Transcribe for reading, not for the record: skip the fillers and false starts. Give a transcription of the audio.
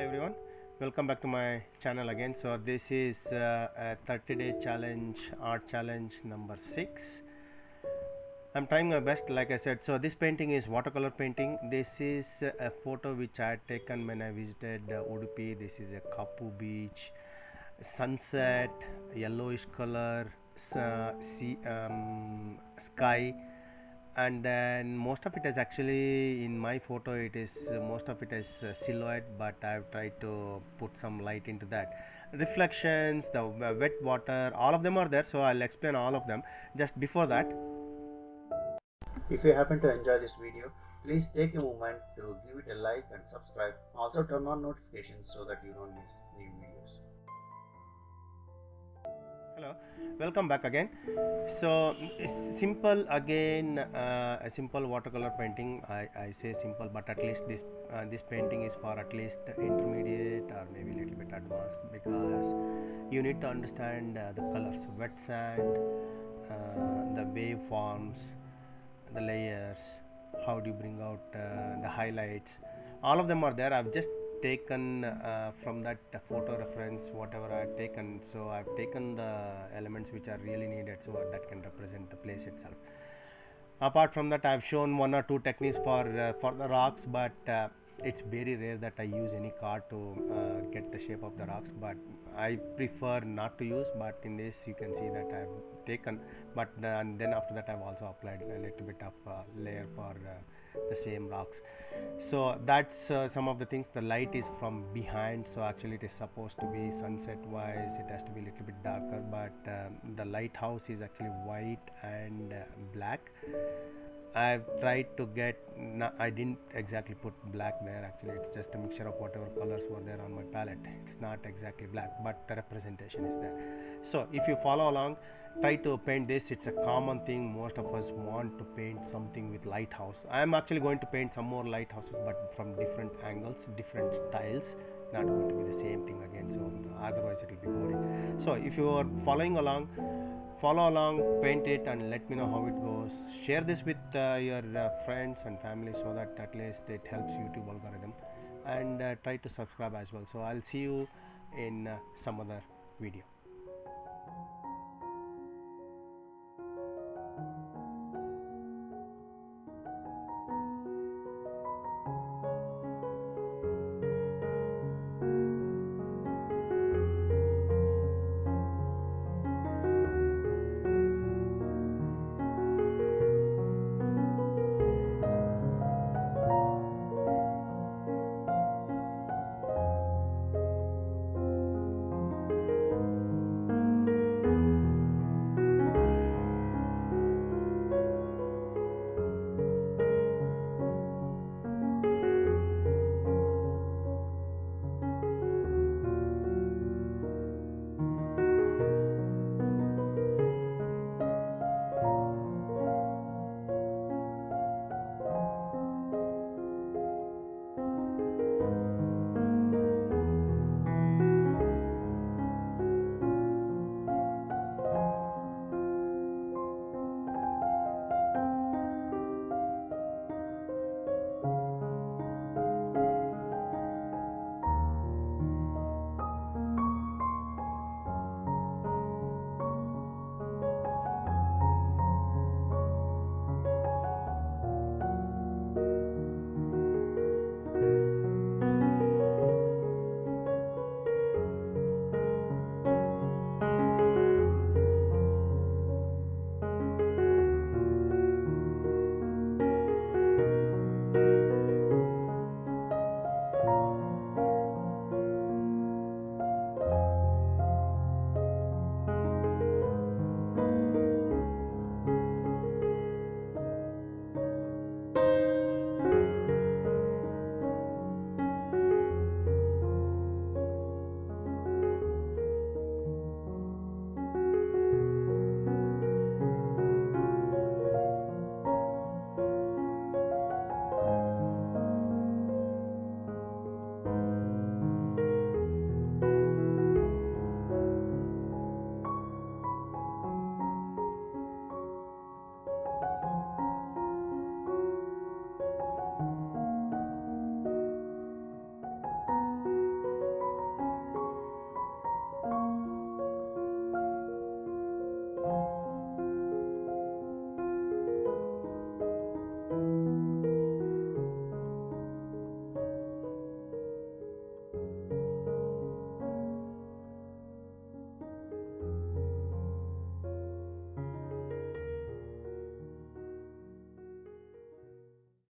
everyone, welcome back to my channel again. So this is a 30-day challenge, art challenge number 6. I'm trying my best, like I said. So this painting is watercolor painting. This is a photo which I had taken when I visited Udupi. This is a Kapu Beach, sunset, yellowish color, sky, and then most of it is actually in my photo. It is most of it is silhouette, but I've tried to put some light into that. Reflections, the wet water, all of them are there. So I'll explain all of them. Just before that, if you happen to enjoy this video, please take a moment to give it a like and subscribe. Also turn on notifications so that you don't miss new videos. Hello, welcome back again. So simple again, a simple watercolor painting. I say simple, but at least this painting is for at least intermediate or maybe a little bit advanced, because you need to understand the colors, wet sand, the wave forms, the layers, how do you bring out the highlights. All of them are there. I've just taken from that photo reference whatever I've taken. So I've taken the elements which are really needed so that can represent the place itself. Apart from that, I've shown one or two techniques for the rocks, but it's very rare that I use any card to get the shape of the rocks, but I prefer not to use. But in this you can see that I've taken, but and then after that I've also applied a little bit of layer for the same rocks. So that's some of the things. The light is from behind, so actually it is supposed to be sunset wise, it has to be a little bit darker, but the lighthouse is actually white and black. I've tried to get, I didn't exactly put black there. Actually it's just a mixture of whatever colors were there on my palette. It's not exactly black, but the representation is there. So if you follow along, try to paint this. It's a common thing. Most of us want to paint something with lighthouse. I am actually going to paint some more lighthouses, but from different angles, different styles, not going to be the same thing again, so otherwise it will be boring. So if you are following along, follow along, paint it, and let me know how it goes. Share this with your friends and family so that at least it helps YouTube algorithm, and try to subscribe as well. So I'll see you in some other video.